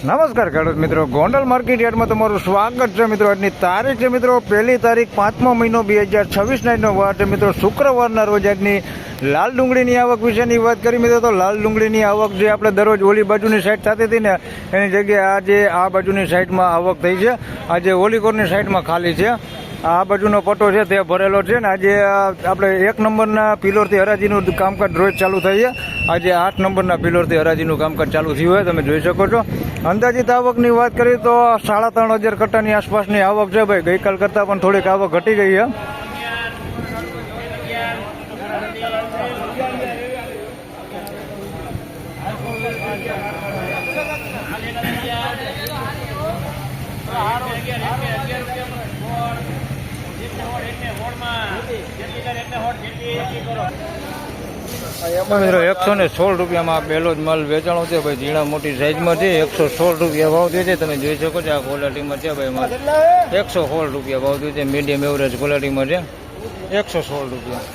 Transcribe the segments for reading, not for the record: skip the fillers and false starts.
નમસ્કાર ખેડૂત મિત્રો, ગોંડલ માર્કેટ યાર્ડમાં તમારું સ્વાગત છે મિત્રો. આજની તારીખ છે મિત્રો 1 તારીખ 5મો મહિનો 2026 વાર છે મિત્રો, શુક્રવારના રોજ. આજની લાલ ડુંગળીની આવક વિશેની વાત કરી મિત્રો, તો લાલ ડુંગળીની આવક જે આપણે દરરોજ ઓલી બાજુની સાઈડ થતી હતી ને, એની જગ્યાએ આજે આ બાજુની સાઈડમાં આવક થઈ છે. આજે ઓલીકોરની સાઈડમાં ખાલી છે. આ બાજુનો પટ્ટો છે તે ભરેલો છે ને આજે આપણે 1 નંબરના પિલોરથી હરાજીનું કામકાજ રોજ ચાલુ થઈ છે. આજે 8 નંબરના પિલોરથી હરાજીનું કામકાજ ચાલુ થયું હોય તમે જોઈ શકો છો. અંદાજિત આવકની વાત કરીએ તો 3,500 કટ્ટાની આસપાસની આવક છે ભાઈ. ગઈકાલ કરતાં પણ થોડીક આવક ઘટી ગઈ છે. મિત્રો 116 રૂપિયામાં પહેલો જ માલ વેચાણો છે ભાઈ. ઝીણા મોટી સાઈઝમાં છે, 116 રૂપિયા ભાવ થયો છે. તમે જોઈ શકો છો આ ક્વોલિટીમાં છે ભાઈ માલ. 116 રૂપિયા ભાવ થયો છે. મીડિયમ એવરેજ ક્વોલિટીમાં છે, 116 રૂપિયા.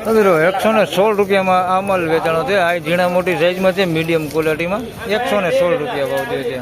મિત્રો 116 રૂપિયામાં આ માલ વેચાણો છે. આ ઝીણા મોટી સાઈઝમાં છે, મીડિયમ ક્વોલિટીમાં 116 રૂપિયા ભાવ થયો છે.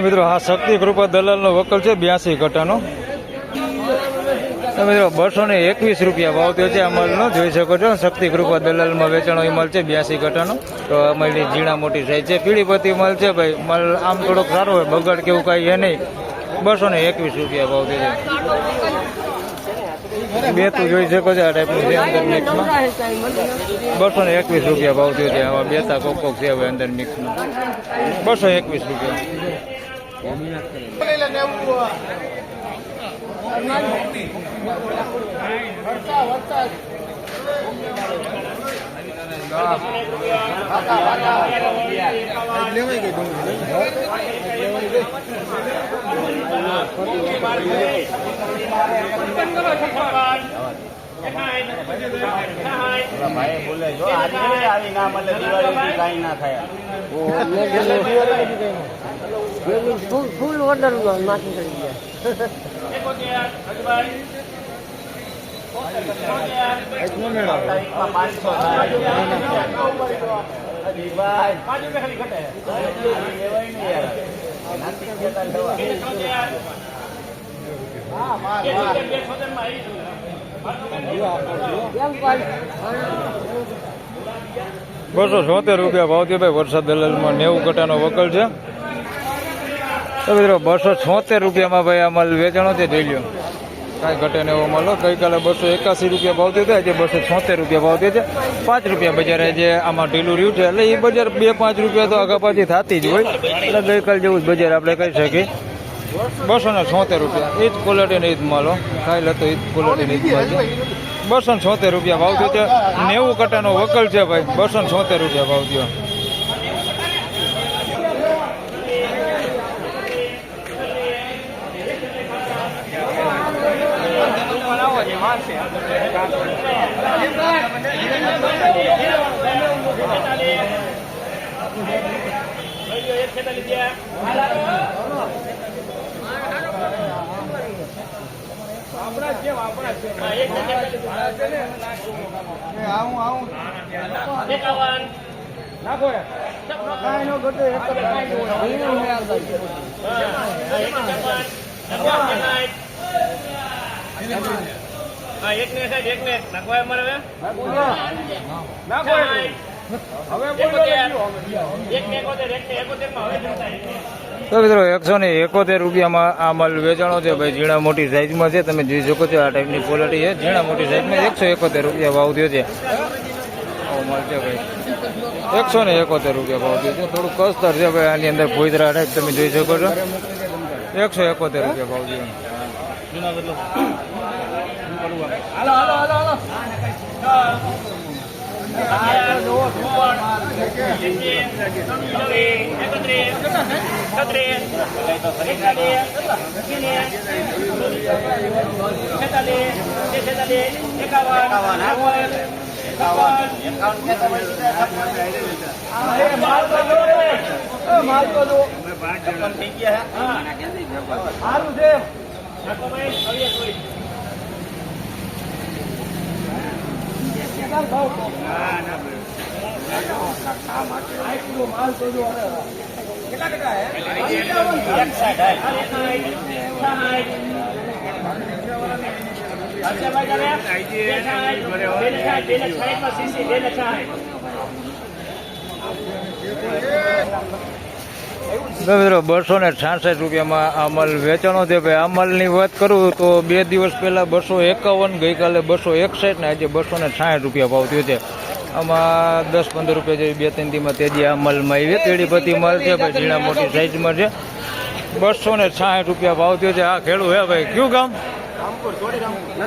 મિત્રો આ શક્તિ કૃપા દલાલનો વકલ છે 82 કટ્ટાનો. મિત્રો 221 રૂપિયા ભાવ થયો છે આ માલનો. જોઈ શકો છો શક્તિ કૃપા દલાલમાં વેચાણો એ માલ છે 82 કટ્ટાનો. તો અમારી ઝીણા મોટી સાઈઝ છે, પીળીપતિ માલ છે ભાઈ. માલ આમ થોડોક સારો હોય, બગાડ કેવું કાંઈ એ નહીં. 221 રૂપિયા ભાવ થયો છે. બે તું જોઈ શકો છો આ ટાઈપનું છે અંદર મિક્સમાં. 221 રૂપિયા ભાવ થયો છે. આવા બેતા કોક છે હવે અંદર મિક્સમાં. 221 રૂપિયા. ફૂલ ઓર્ડર નાખી કરી ગયા. ₹276 રૂપિયા ભાવ થયો ભાઈ. વરસાદ દલાલમાં 90 કટ્ટાનો વકલ છે. મિત્રો 276 રૂપિયામાં ભાઈ આ માલ વેચાણો છે. જોઈ લો કાંઈ ઘટે ને એવો માલ. ગઈકાલે 281 રૂપિયા ભાવ થયો આજે 276 રૂપિયા ભાવ થયો છે. 5 રૂપિયા બજાર જે આમાં ઢીલું રહ્યું છે. એટલે એ બજાર 2-5 રૂપિયા તો આગા પાછી થતી જ હોય. એટલે ગઈકાલ જેવું જ બજાર આપણે કહી શકીએ. 276 રૂપિયા એ જ ક્વોલિટીનો એ જ માલ. ખાઈ લેતો એ જ ક્વોલિટીનો એ જ માલ છે. 276 રૂપિયા ભાવ થયો છે. 90 કટ્ટાનો વકલ છે ભાઈ. 276 રૂપિયા ભાવ થયો. નાખો કાઈ નો ગટે એક એક ને સાઈડ એક ને નાખવા અમારે નાખો હવે બોલો એક ને 71 માં હવે જમતા તો મિત્રો 171 રૂપિયામાં આ માલ વેચાણો છે ભાઈ. ઝીણા મોટી સાઈઝમાં છે, તમે જોઈ શકો છો આ ટાઈપની ક્વોલિટી છે. ઝીણા મોટી સાઈઝમાં 171 રૂપિયા ભાવ થયો છે. આવો માલ છે ભાઈ, 171 રૂપિયા ભાવ થયો છે. થોડું કસ્તર છે ભાઈ, આની અંદર ફોઈદરા ટાઈપ તમે જોઈ શકો છો. 171 રૂપિયા ભાવ થયો. મિત્રો 266 રૂપિયામાં આ માલ વેચાણો છે ભાઈ. આ માલની વાત કરું તો 2 દિવસ પહેલા 251, ગઈકાલે 261 ને આજે 260 રૂપિયા ભાવ થયો છે. આમાં 10-15 રૂપિયા જેવી 2-3 દીમાં તેજી આ માલમાં આવી. તેડીપતિ માલ છે ભાઈ, ઝીણા મોટી સાઈઝમાં છે. 260 રૂપિયા ભાવ થયો છે. આ ખેડૂત હે ભાઈ, કયું ગામ?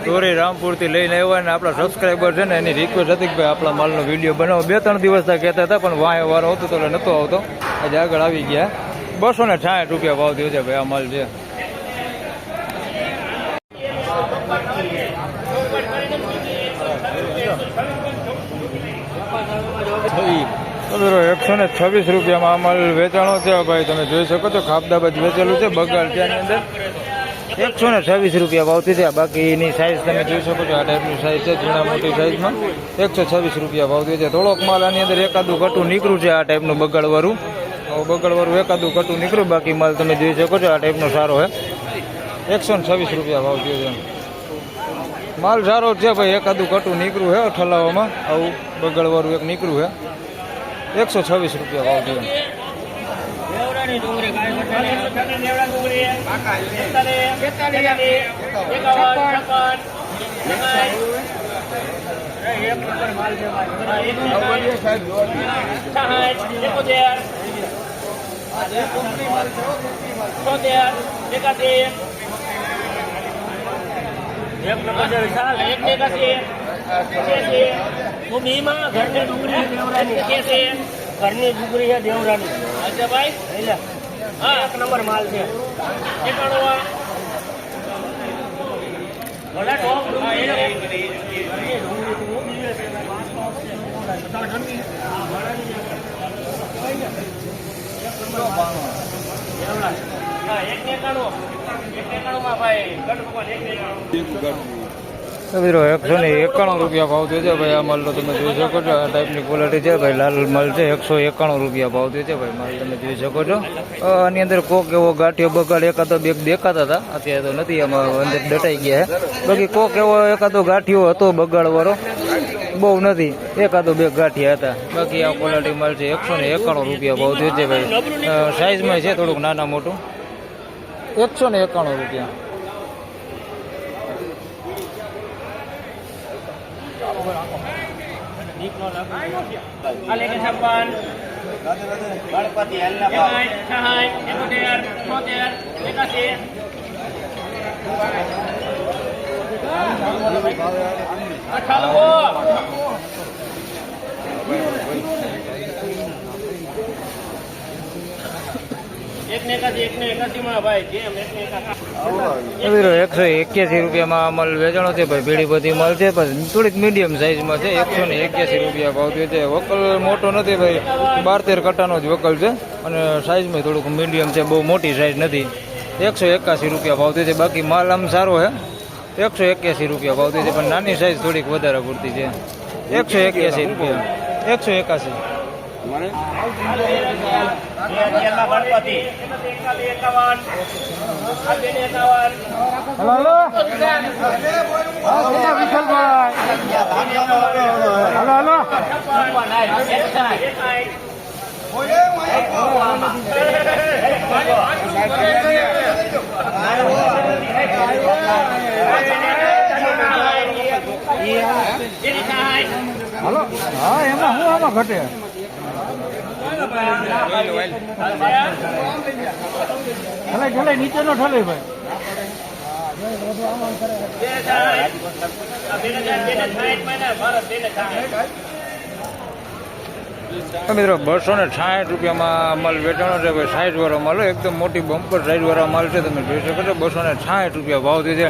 ધોરી રામપુરથી લઈને આવ્યા ને આપણા સબસ્ક્રાઈબર છે ને એની રિક્વેસ્ટ હતી કે ભાઈ આપણા માલનો વિડીયો બનાવો. 2-3 દિવસ કહેતા હતા પણ વારો હતો તો એટલે નહોતો આવતો. આજે આગળ આવી ગયા. 260 રૂપિયા ભાવ થયો છે ભાઈ આ માલ છે. મિત્રો 126 રૂપિયામાં આ માલ વેચાણો છે ભાઈ. તમે જોઈ શકો છો ખાપદાબાદ વેચેલું છે, બગાડ છે આની અંદર. 126 રૂપિયા ભાવથી છે. બાકીની સાઈઝ તમે જોઈ શકો છો, આ ટાઈપની સાઈઝ છે ઝીણા મોટી સાઈઝમાં. 126 રૂપિયા ભાવથી છે. થોડોક માલ આની અંદર એકાદું કટું નીકળ્યું છે આ ટાઈપનું બગાડવાળું. એકાદું કટું નીકળ્યું, બાકી માલ તમે જોઈ શકો છો આ ટાઈપનો સારો છે. 126 રૂપિયા ભાવ થયો છે. માલ સારો છે ભાઈ, એકાદું કટું નીકળ્યું છે ઠલાવામાં. આવું બગાડવાળું એક નીકળ્યું છે. 126 રૂપિયા ભાવ થયો. ઘરની ડુંગળી છે દેવરાની. અચ્છા ભાઈ, હા, 1 નંબર માલ છે. મિત્રો 191 રૂપિયા ભાવ થયો છે ભાઈ આ માલનો. તમે જોઈ શકો છો આ ટાઈપની ક્વોલિટી છે ભાઈ. લાલ માલ છે. 191 રૂપિયા ભાવ થયો છે ભાઈ માલ. તમે જોઈ શકો છો આની અંદર કોક એવો ગાંઠિયો બગાડ એકાદો બે દેખાતા હતા, અત્યારે તો નથી, આમાં અંદર દટાઈ ગયા છે. બાકી કોક એવો એકાદો ગાંઠિયો હતો બગાડવાળો, બહુ નથી, એકાદો બે ગાંઠિયા હતા. બાકી આ ક્વોલિટી માલ છે. 191 રૂપિયા ભાવ થયો છે ભાઈ. સાઈઝમાં છે થોડુંક નાના મોટું. 191 રૂપિયા. મિત્રો 181 રૂપિયામાં માલ વેચાણો છે ભાઈ. ભેડી બધી માલ છે પણ થોડીક મીડિયમ સાઈઝમાં છે. 181 રૂપિયા ભાવ થયો છે. વકલ મોટો નથી ભાઈ, 12-13 કટ્ટાનો જ વકલ છે અને સાઈઝમાં થોડુંક મીડિયમ છે, બહુ મોટી સાઈઝ નથી. 181 રૂપિયા ભાવ થયો છે. બાકી માલ આમ સારો છે. 181 રૂપિયા ભાવ થયો છે પણ નાની સાઈઝ થોડીક વધારે પૂરતી છે. 181 રૂપિયા. 181. હાલો હા એમાં શું આમાં ઘટે ઠલે નીચેનો ઠલે ભાઈ મિત્રો 260 રૂપિયામાં માલ વેચાણો છે ભાઈ. 60 વાળો માલ એકદમ મોટી બમ્પર સાઈઝ વાળો માલ છે. તમે જોઈ શકો છો 260 રૂપિયા ભાવ થયો છે.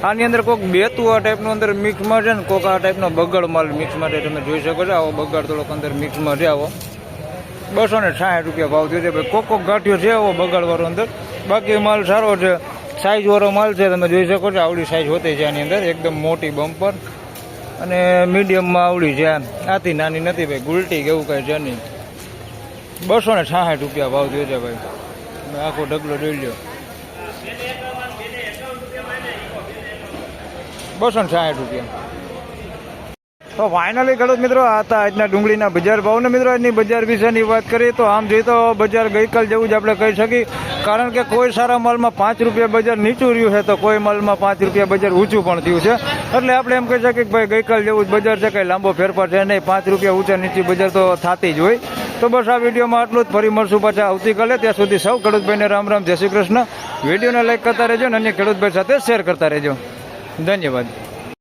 આની અંદર કોઈક બેતું આ ટાઈપનું અંદર મિક્સમાં છે ને કોઈક આ ટાઈપનો બગડ માલ મિક્સમાં છે. તમે જોઈ શકો છો આવો બગડ થોડોક અંદર મિક્સમાં છે. આવો 260 રૂપિયા ભાવ થયો છે ભાઈ. કોક ગાંઠિયો છે આવો બગડવાળો અંદર. બાકી માલ સારો છે, સાઈઝ વાળો માલ છે. તમે જોઈ શકો છો આવડી સાઈઝ હોતી છે આની અંદર. એકદમ મોટી બમ્પર અને મીડિયમમાં આવડી છે. આથી નાની નથી ભાઈ, ગુલટી કે એવું કાંઈ છે નહીં. 260 રૂપિયા ભાવ થયો છે ભાઈ. આખો ઢગલો જોઈ લો 260 રૂપિયા. તો ફાઇનલી ખેડૂત મિત્રો આ હતા આજના ડુંગળીના બજાર ભાવને. મિત્રો આજની બજાર વિશેની વાત કરીએ તો આમ જોઈએ તો બજાર ગઈકાલ જેવું જ આપણે કહી શકીએ. કારણ કે કોઈ સારા માલમાં 5 રૂપિયા બજાર નીચું રહ્યું છે તો કોઈ માલમાં 5 રૂપિયા બજાર ઊંચું પણ થયું છે. એટલે આપણે એમ કહી શકીએ કે ભાઈ ગઈકાલ જેવું જ બજાર છે, કંઈ લાંબો ફેરફાર છે નહીં. 5 રૂપિયા ઊંચા નીચી બજાર તો થતી જ હોય. તો બસ આ વિડીયોમાં આટલું જ. ફરી મળશું પાછા આવતીકાલે. ત્યાં સુધી સૌ ખેડૂતભાઈને રામ રામ, જય શ્રી કૃષ્ણ. વિડીયોને લાઈક કરતા રહેજો અને અન્ય ખેડૂતભાઈ સાથે શેર કરતા રહેજો. ધન્યવાદ.